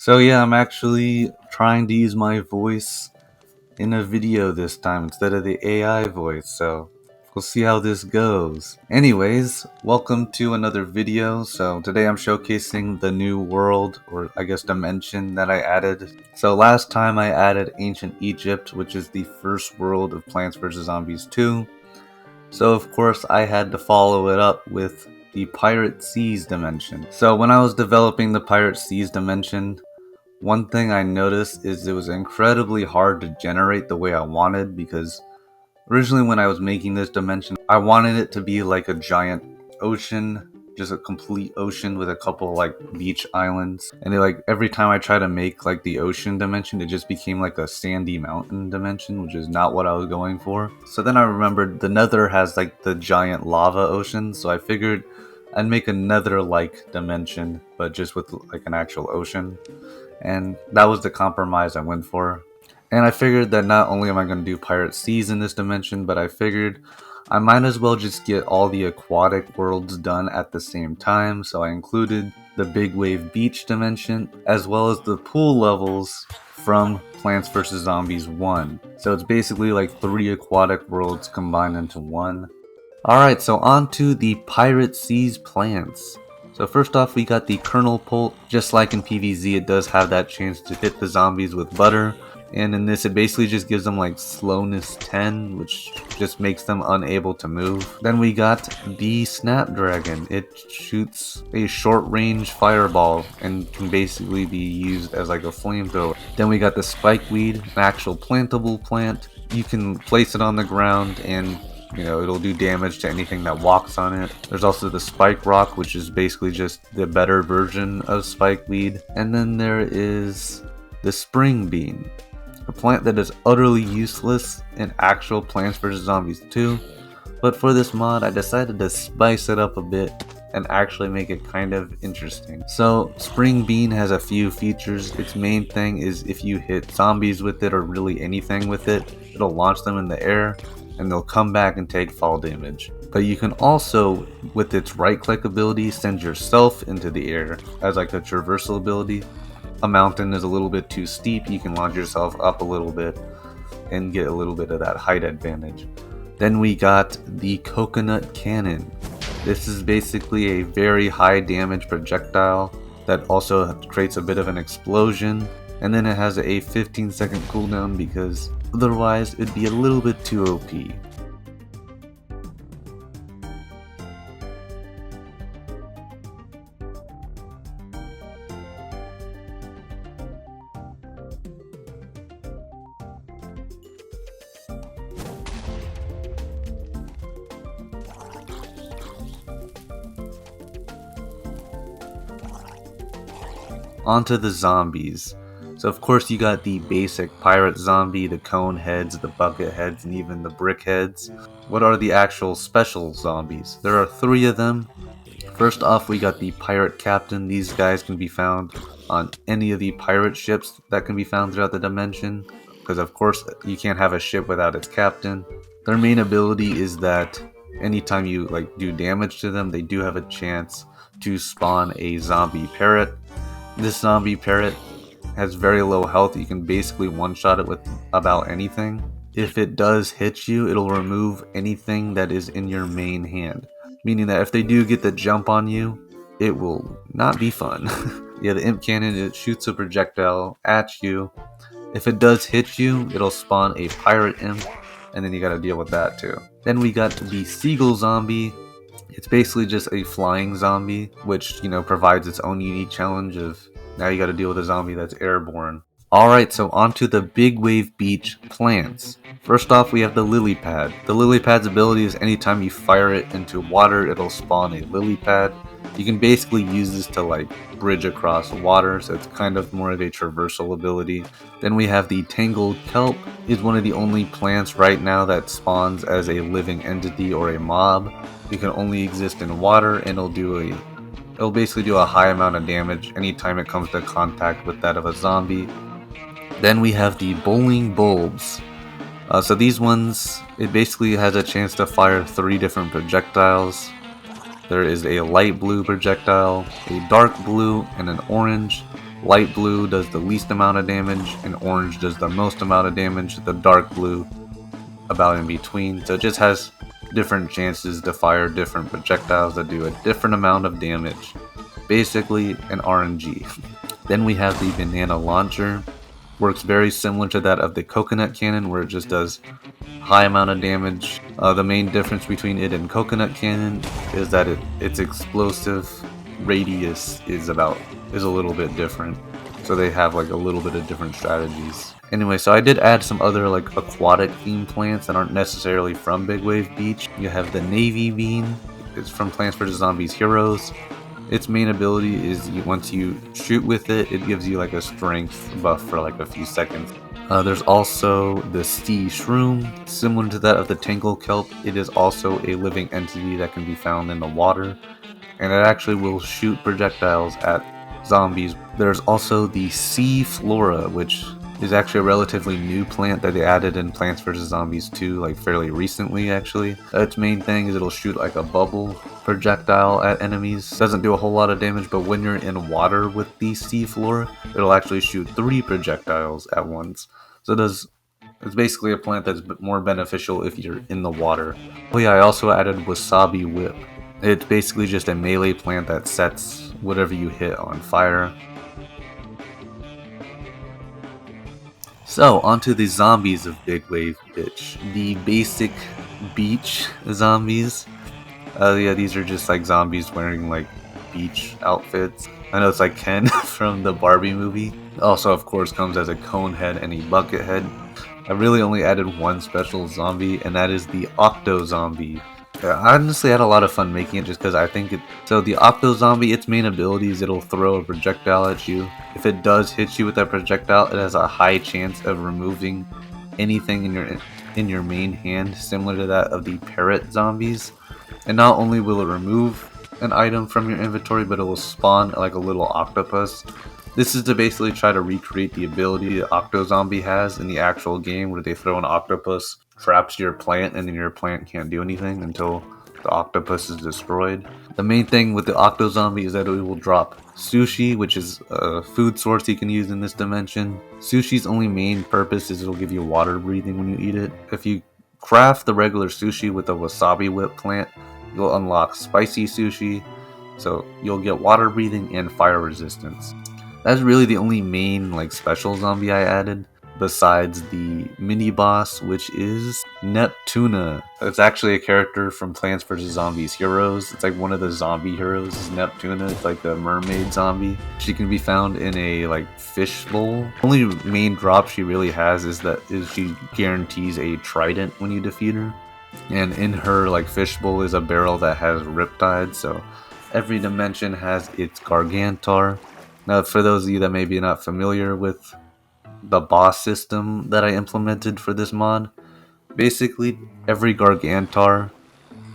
So yeah, I'm actually trying to use my voice in a video this time instead of the AI voice, so we'll see how this goes. Anyways, welcome to another video. So today I'm showcasing the new world, or I guess dimension, that I added. So last time I added Ancient Egypt, which is the first world of Plants vs. Zombies 2. So of course I had to follow it up with the Pirate Seas dimension. So when I was developing the Pirate Seas dimension, one thing I noticed is it was incredibly hard to generate the way I wanted, because originally when I was making this dimension, I wanted it to be like a giant ocean, just a complete ocean with a couple like beach islands. And every time I try to make like the ocean dimension, it just became like a sandy mountain dimension, which is not what I was going for. So then I remembered the Nether has like the giant lava ocean, so I figured I'd make a Nether like dimension, but just with like an actual ocean. And that was the compromise I went for. And I figured that not only am I going to do Pirate Seas in this dimension, but I figured I might as well just get all the aquatic worlds done at the same time. So I included the Big Wave Beach dimension, as well as the pool levels from Plants vs. Zombies 1. So it's basically like 3 aquatic worlds combined into one. Alright, so on to the Pirate Seas plants. So first off, we got the Kernel Pult. Just like in PvZ, it does have that chance to hit the zombies with butter. And in this, it basically just gives them like slowness 10, which just makes them unable to move. Then we got the Snapdragon. It shoots a short range fireball and can basically be used as like a flamethrower. Then we got the Spikeweed, an actual plantable plant. You can place it on the ground and it'll do damage to anything that walks on it. There's also the Spike Rock, which is basically just the better version of Spikeweed. And then there is the Spring Bean, a plant that is utterly useless in actual Plants vs. Zombies 2. But for this mod, I decided to spice it up a bit and actually make it kind of interesting. So Spring Bean has a few features. Its main thing is if you hit zombies with it, or really anything with it, it'll launch them in the air and they'll come back and take fall damage. But you can also, with its right click ability, send yourself into the air as like a traversal ability. A mountain is a little bit too steep, you can launch yourself up a little bit and get a little bit of that height advantage. Then we got the Coconut Cannon. This is basically a very high damage projectile that also creates a bit of an explosion, and then it has a 15-second cooldown because otherwise it'd be a little bit too OP. Onto the zombies. So of course you got the basic pirate zombie, the cone heads, the bucket heads, and even the brick heads. What are the actual special zombies? There are 3 of them. First off, we got the pirate captain. These guys can be found on any of the pirate ships that can be found throughout the dimension, because of course you can't have a ship without its captain. Their main ability is that anytime you do damage to them, they do have a chance to spawn a zombie parrot. This zombie parrot has very low health. You can basically one-shot it with about anything. If it does hit you, it'll remove anything that is in your main hand, meaning that if they do get the jump on you, it will not be fun. Yeah, the imp cannon, it shoots a projectile at you. If it does hit you, it'll spawn a pirate imp, and then you gotta deal with that too. Then we got the seagull zombie. It's basically just a flying zombie, which, provides its own unique challenge of now you gotta deal with a zombie that's airborne. Alright, so onto the Big Wave Beach plants. First off, we have the lily pad. The lily pad's ability is anytime you fire it into water, it'll spawn a lily pad. You can basically use this to bridge across water, so it's kind of more of a traversal ability. Then we have the Tangled Kelp. Is one of the only plants right now that spawns as a living entity or a mob. It can only exist in water, and it'll basically do a high amount of damage anytime it comes to contact with that of a zombie. Then we have the Bowling Bulbs. So these ones, it basically has a chance to fire 3 different projectiles. There is a light blue projectile, a dark blue, and an orange. Light blue does the least amount of damage, and orange does the most amount of damage. The dark blue about in between. So it just has different chances to fire different projectiles that do a different amount of damage. Basically an RNG. Then we have the banana launcher. Works very similar to that of the coconut cannon, where it just does high amount of damage. The main difference between it and coconut cannon is that its explosive radius is a little bit different. So they have like a little bit of different strategies. Anyway, so I did add some other like aquatic themed plants that aren't necessarily from Big Wave Beach. You have the Navy Bean. It's from Plants vs. Zombies Heroes. Its main ability is once you shoot with it, it gives you like a strength buff for like a few seconds. There's also the Sea Shroom, similar to that of the Tangle Kelp. It is also a living entity that can be found in the water, and it actually will shoot projectiles at zombies. There's also the Sea Flora, which is actually a relatively new plant that they added in Plants vs. Zombies 2, like fairly recently actually. Its main thing is it'll shoot like a bubble projectile at enemies. Doesn't do a whole lot of damage, but when you're in water with the Sea Flora, it'll actually shoot 3 projectiles at once. So it's basically a plant that's more beneficial if you're in the water. Oh yeah, I also added Wasabi Whip. It's basically just a melee plant that sets whatever you hit on fire. So, onto the zombies of Big Wave Beach. The basic beach zombies. Yeah, these are just like zombies wearing like beach outfits. I know it's like Ken from the Barbie movie. Also, of course, comes as a cone head and a bucket head. I really only added one special zombie, and that is the Octo Zombie. I honestly had a lot of fun making it just because I think it... So the Octo Zombie, its main ability is it'll throw a projectile at you. If it does hit you with that projectile, it has a high chance of removing anything in your main hand, similar to that of the Parrot Zombies. And not only will it remove an item from your inventory, but it will spawn like a little octopus. This is to basically try to recreate the ability the Octo Zombie has in the actual game, where they throw an octopus, traps your plant, and then your plant can't do anything until the octopus is destroyed. The main thing with the Octo Zombie is that it will drop sushi, which is a food source you can use in this dimension. Sushi's only main purpose is it'll give you water breathing when you eat it. If you craft the regular sushi with a Wasabi Whip plant, you'll unlock spicy sushi, so you'll get water breathing and fire resistance. That's really the only main like special zombie I added, besides the mini boss, which is Neptuna. It's actually a character from Plants vs. Zombies Heroes. It's like one of the zombie heroes is Neptuna. It's like the mermaid zombie. She can be found in a like fish bowl. Only main drop she really has is she guarantees a trident when you defeat her. And in her like fishbowl is a barrel that has riptide, so every dimension has its Gargantar. Now, for those of you that may be not familiar with the boss system that I implemented for this mod, basically every Gargantar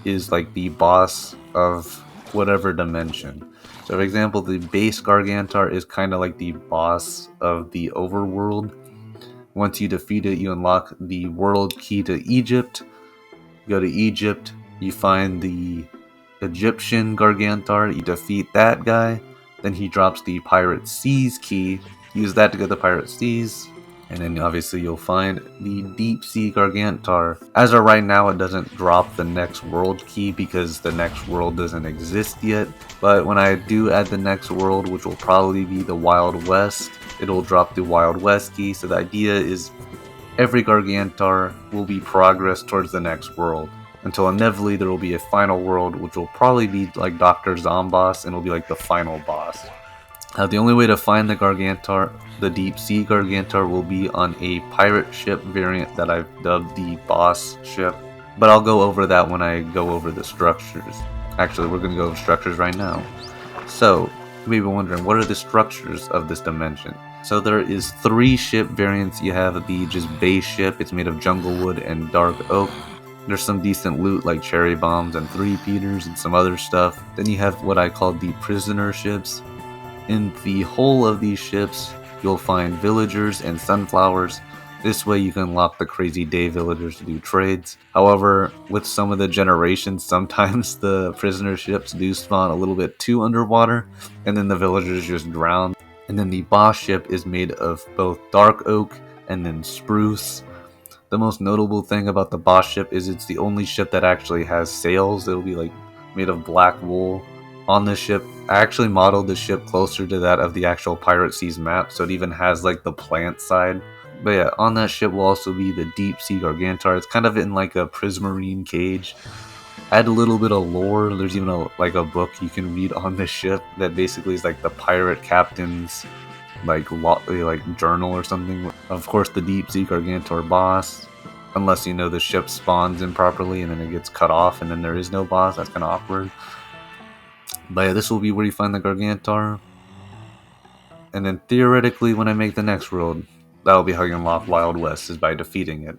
is like the boss of whatever dimension. So for example, the base Gargantar is kind of like the boss of the overworld. Once you defeat it, you unlock the world key to Egypt. You go to Egypt, you find the Egyptian Gargantar, you defeat that guy. Then he drops the Pirate Seas key. Use that to get the Pirate Seas. And then obviously you'll find the Deep Sea Gargantar. As of right now, it doesn't drop the next world key because the next world doesn't exist yet. But when I do add the next world, which will probably be the Wild West, it'll drop the Wild West key. So the idea is every Gargantar will be progress towards the next world, until inevitably there will be a final world, which will probably be like Dr. Zomboss, and will be like the final boss. The only way to find the Gargantar, the Deep Sea Gargantar, will be on a pirate ship variant that I've dubbed the Boss Ship. But I'll go over that when I go over the structures. Actually, we're going to go over structures right now. So, you may be wondering, what are the structures of this dimension? So there is 3 ship variants. You have the just base ship. It's made of jungle wood and dark oak. There's some decent loot like cherry bombs and 3-peaters and some other stuff. Then you have what I call the prisoner ships. In the hull of these ships, you'll find villagers and sunflowers. This way you can unlock the crazy day villagers to do trades. However, with some of the generations, sometimes the prisoner ships do spawn a little bit too underwater, and then the villagers just drown. And then the boss ship is made of both dark oak and then spruce. The most notable thing about the boss ship is it's the only ship that actually has sails. It'll be like made of black wool. On this ship, I actually modeled the ship closer to that of the actual Pirate Seas map, so it even has like the plant side. But yeah, on that ship will also be the Deep Sea Gargantar. It's kind of in like a prismarine cage. Add a little bit of lore. There's even a book you can read on this ship that basically is like the pirate captain's like journal or something. Of course, the Deep Sea Gargantor boss, unless the ship spawns improperly and then it gets cut off and then there is no boss. That's kind of awkward. But yeah, this will be where you find the Gargantar. And then theoretically, when I make the next world, that'll be how you unlock Wild West, is by defeating it.